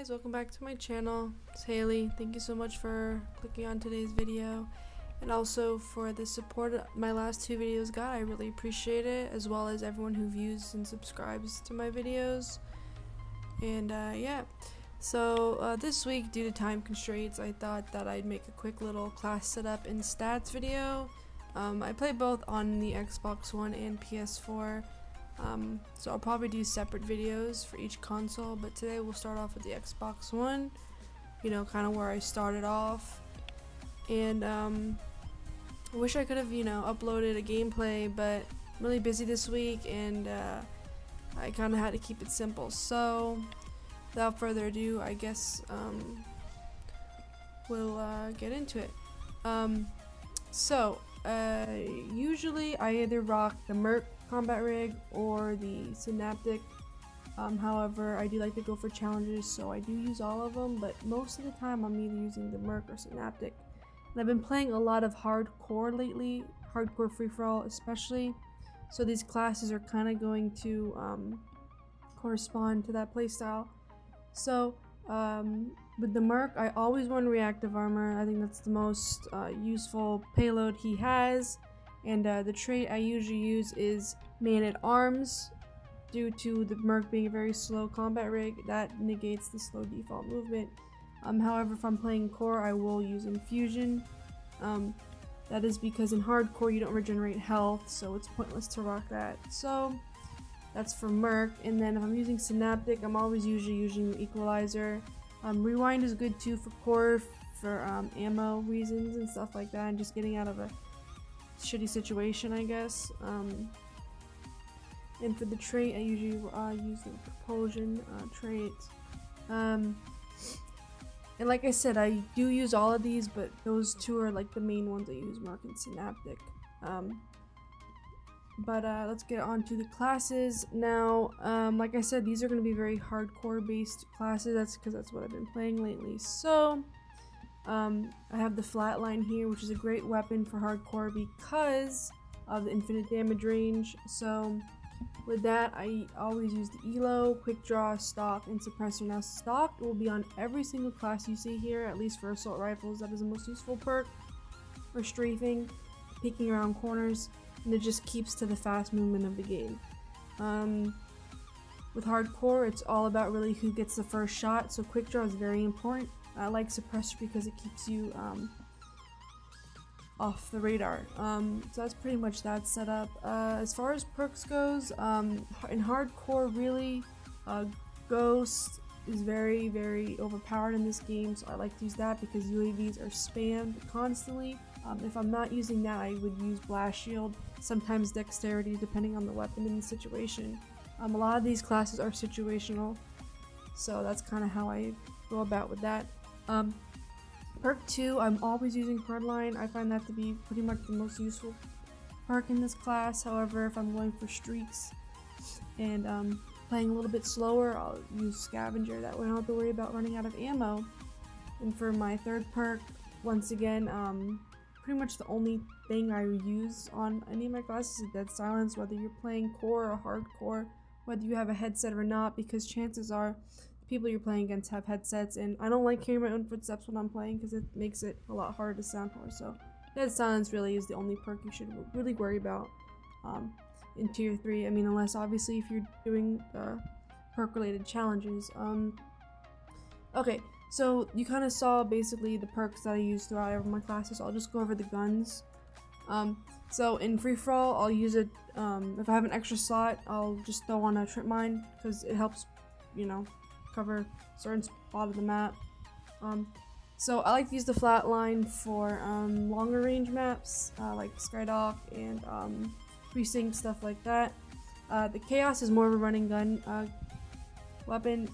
guys, welcome back to my channel. It's Hailey. Thank you so much for clicking on today's video and also for the support my last two videos got. I really appreciate it, as well as everyone who views and subscribes to my videos. And yeah, so this week, due to time constraints, I thought that I'd make a quick little class setup and stats video. I play both on the Xbox One and PS4. So I'll probably do separate videos for each console, but today we'll start off with the Xbox One, you know, kind of where I started off. And I wish I could have, you know, uploaded a gameplay, but I'm really busy this week and I kind of had to keep it simple. So without further ado, I guess we'll get into it. Usually I either rock the Merc combat rig or the Synaptic. However, I do like to go for challenges, so I do use all of them, but most of the time I'm either using the Merc or Synaptic. And I've been playing a lot of hardcore lately, hardcore free-for-all especially, so these classes are kind of going to correspond to that playstyle. So with the Merc, I always run reactive armor. I think that's the most useful payload he has. And the trait I usually use is Man-at-Arms. Due to the Merc being a very slow combat rig, that negates the slow default movement. However, if I'm playing core, I will use Infusion. That is because in hardcore you don't regenerate health, so it's pointless to rock that. So that's for Merc. And then if I'm using Synaptic, I'm always usually using Equalizer. Rewind is good too for core, for ammo reasons and stuff like that, and just getting out of a shitty situation, I guess. And for the trait, I usually use the propulsion trait. And like I said, I do use all of these, but those two are like the main ones I use, Merc and Synaptic. Let's get on to the classes now. Like I said, these are going to be very hardcore based classes. That's because that's what I've been playing lately. So I have the Flatline here, which is a great weapon for hardcore because of the infinite damage range. So with that, I always use the Elo, Quick Draw, Stock, and Suppressor. Now Stock will be on every single class you see here, at least for assault rifles. That is the most useful perk for strafing, peeking around corners, and it just keeps to the fast movement of the game. With hardcore, it's all about really who gets the first shot, so Quick Draw is very important. I like Suppressor because it keeps you off the radar. So that's pretty much that setup. As far as perks goes, in hardcore, really, Ghost is very, very overpowered in this game, so I like to use that because UAVs are spammed constantly. If I'm not using that, I would use Blast Shield, sometimes Dexterity, depending on the weapon and the situation. A lot of these classes are situational, so that's kind of how I go about with that. Perk 2, I'm always using Hardline. I find that to be pretty much the most useful perk in this class. However, if I'm going for streaks and playing a little bit slower, I'll use Scavenger. That way I don't have to worry about running out of ammo. And for my third perk, once again, pretty much the only thing I use on any of my classes is Dead Silence, whether you're playing core or hardcore, whether you have a headset or not, because chances are people you're playing against have headsets, and I don't like hearing my own footsteps when I'm playing because it makes it a lot harder to sound hoarse. So Dead Silence really is the only perk you should really worry about in tier 3. I mean, unless obviously if you're doing perk related challenges. Okay, so you kind of saw basically the perks that I use throughout every my classes. I'll just go over the guns. So in free-for-all, I'll use it, if I have an extra slot, I'll just throw on a trip mine because it helps, you know, cover a certain spot of the map. So I like to use the Flatline for longer range maps, like Skydock and Precinct, stuff like that. The Chaos is more of a running gun weapon.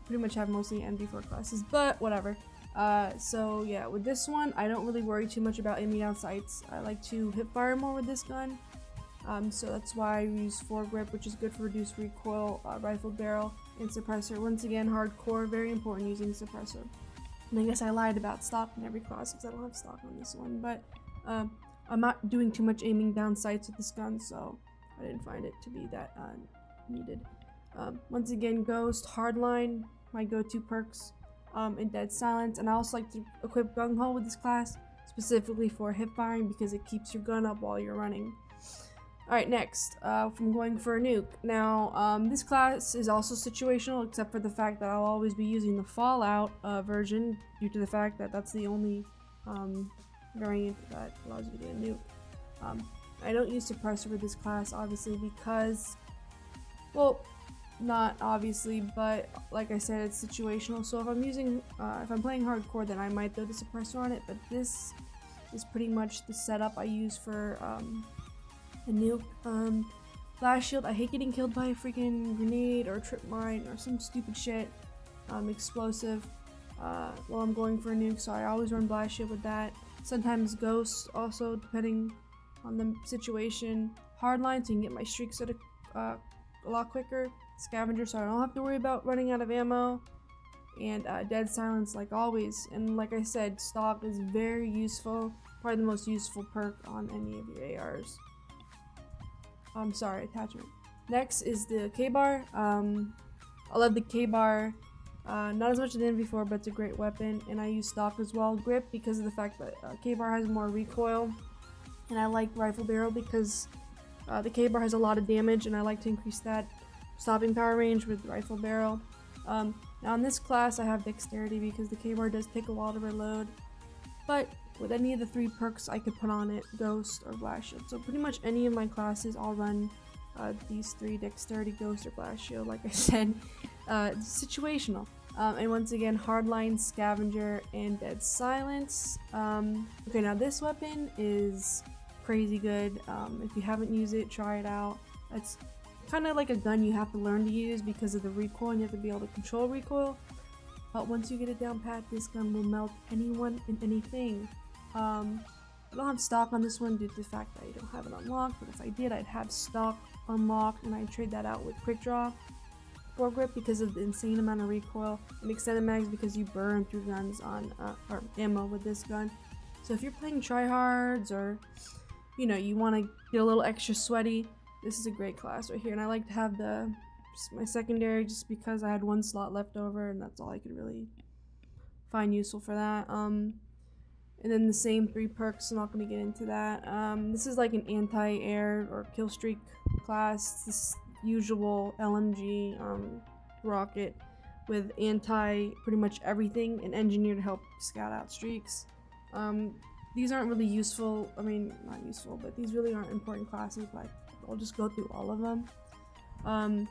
Pretty much have mostly MD4 classes, but whatever. So yeah, with this one, I don't really worry too much about aiming down sights. I like to hip fire more with this gun. So that's why I use foregrip, which is good for reduced recoil, rifle barrel, and suppressor. Once again, hardcore, very important using suppressor. And I guess I lied about stock in every class because I don't have stock on this one, but I'm not doing too much aiming down sights with this gun, so I didn't find it to be that needed. Once again, Ghost, Hardline, my go-to perks in Dead Silence, and I also like to equip Gung Ho with this class specifically for hip firing because it keeps your gun up while you're running. Alright, next, I'm going for a nuke. Now, this class is also situational, except for the fact that I'll always be using the Fallout version due to the fact that that's the only variant that allows you to get a nuke. I don't use suppressor with this class, obviously, because, well, not obviously, but like I said, it's situational. So if I'm playing hardcore, then I might throw the suppressor on it, but this is pretty much the setup I use for a nuke. Blast shield, I hate getting killed by a freaking grenade or a trip mine or some stupid shit. Explosive while I'm going for a nuke, so I always run blast shield with that. Sometimes ghosts also, depending on the situation. Hardline, so you can get my streaks at a lot quicker. Scavenger, so I don't have to worry about running out of ammo. And Dead Silence, like always. And like I said, stock is very useful, probably the most useful perk on any of your ARs. Attachment. Next is the K-bar. I love the K-bar. Not as much as I did before, but it's a great weapon, and I use stock as well. Grip, because of the fact that K-bar has more recoil, and I like rifle barrel because the K-bar has a lot of damage, and I like to increase that stopping power range with rifle barrel. Now in this class I have dexterity because the K-bar does take a while to reload, but with any of the 3 perks I could put on it, Ghost or Blast Shield. So pretty much any of my classes I'll run these 3, dexterity, Ghost, or Blast Shield. Like I said, it's situational. And once again, Hardline, Scavenger, and Dead Silence. Okay, now this weapon is crazy good. If you haven't used it, try it out. It's kind of like a gun you have to learn to use because of the recoil, and you have to be able to control recoil. But once you get it down pat, this gun will melt anyone and anything. I don't have stock on this one due to the fact that I don't have it unlocked, but if I did, I'd have stock unlocked, and I'd trade that out with quick draw. Foregrip because of the insane amount of recoil, and extended mags because you burn through guns on or ammo with this gun. So if you're playing tryhards, or you know, you want to get a little extra sweaty, this is a great class right here. And I like to have my secondary just because I had 1 slot left over, and that's all I could really find useful for that. And then the same 3 perks, I'm not going to get into that. This is like an anti-air or kill streak class. This usual LMG rocket with anti pretty much everything, and engineer to help scout out streaks. These aren't really useful, I mean not useful, but these really aren't important classes, but I'll just go through all of them.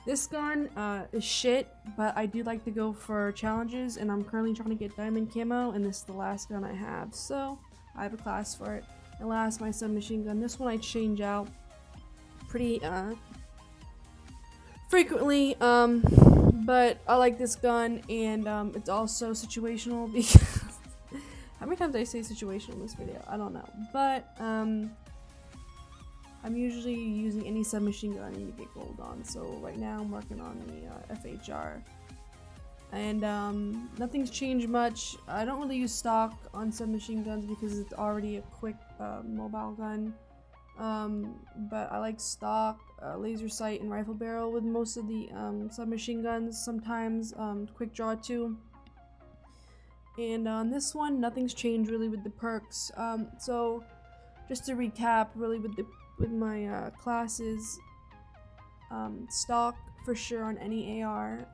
This gun is shit, but I do like to go for challenges, and I'm currently trying to get diamond camo, and this is the last gun I have, so I have a class for it. And last, my submachine gun. This one I change out pretty frequently, but I like this gun, and it's also situational because how many times did I say situational in this video? I don't know, but I'm usually using any submachine gun I need to get gold on. So right now I'm working on the FHR, and nothing's changed much. I don't really use stock on submachine guns because it's already a quick mobile gun. But I like stock, laser sight, and rifle barrel with most of the submachine guns. Sometimes quick draw too. And on this one, nothing's changed really with the perks. So just to recap, really with my classes, stock for sure on any AR.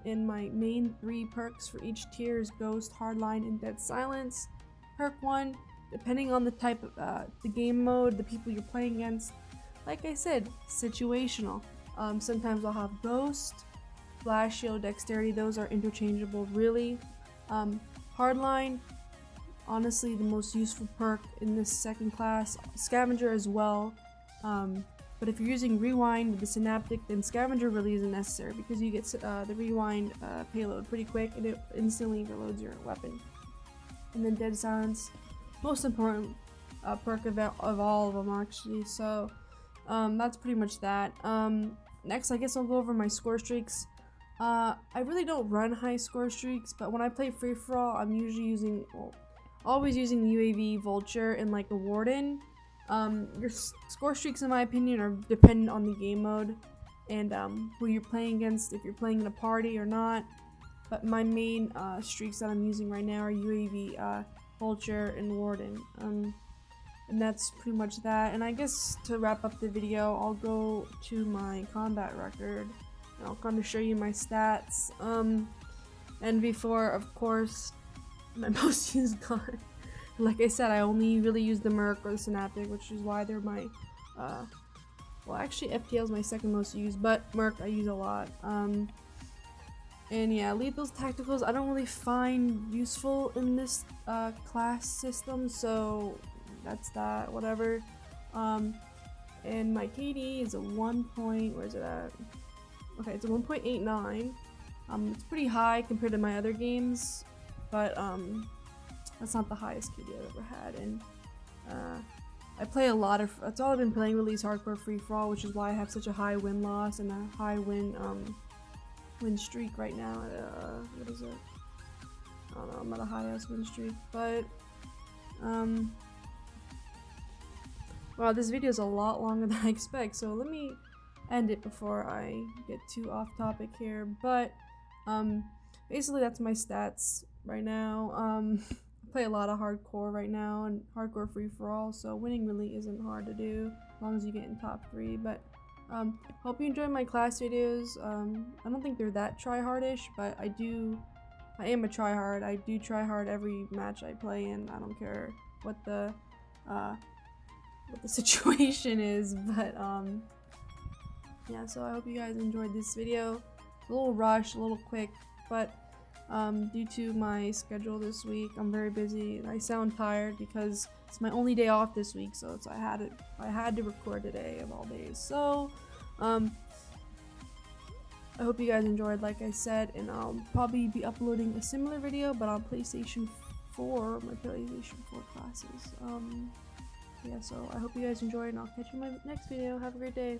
And my main 3 perks for each tier is Ghost, Hardline, and Dead Silence. Perk 1, depending on the type of the game mode, the people you're playing against, like I said, situational. Sometimes I'll have Ghost, Blast Shield, Dexterity. Those are interchangeable really. Hardline, honestly the most useful perk in this second class. Scavenger as well, but if you're using Rewind with the Synaptic, then Scavenger really isn't necessary because you get the Rewind payload pretty quick, and it instantly reloads your weapon. And then Dead Silence, most important perk of all of them actually. So that's pretty much that. Next, I guess I'll go over my score streaks. I really don't run high score streaks, but when I play free-for-all, I'm usually always using the UAV, Vulture, and like a Warden. Your score streaks, in my opinion, are dependent on the game mode and who you're playing against, if you're playing in a party or not. but my main streaks that I'm using right now are UAV, Vulture, and Warden. And that's pretty much that. And I guess to wrap up the video, I'll go to my combat record and I'll kind of show you my stats. And before, of course, my most used gun. Like I said, I only really use the Merc or the Synaptic, which is why they're my, well, actually FTL is my second most used, but Merc I use a lot. And yeah, Lethal's Tacticals I don't really find useful in this class system, so that's that, whatever. And my KD is a 1 point, where is it at? Okay, it's a 1.89. It's pretty high compared to my other games, but that's not the highest KD I've ever had. And I play a lot of, that's all I've been playing, release hardcore free-for-all, which is why I have such a high win-loss and a high win streak right now. What is it? I don't know, I'm at a high-ass win streak, but wow, this video is a lot longer than I expect, so let me end it before I get too off topic here. But basically that's my stats right now. I play a lot of hardcore right now and hardcore free-for-all, so winning really isn't hard to do as long as you get in top 3. But hope you enjoy my class videos. I don't think they're that try-hardish, but I am a try-hard. I do try hard every match I play in. I don't care what the situation is, but yeah, so I hope you guys enjoyed this video. It's a little rushed, a little quick, but due to my schedule this week, I'm very busy. I sound tired because it's my only day off this week, so I had to record today of all days. So I hope you guys enjoyed, like I said, and I'll probably be uploading a similar video, but on PlayStation 4, my PlayStation 4 classes. Yeah, so I hope you guys enjoyed, and I'll catch you in my next video. Have a great day.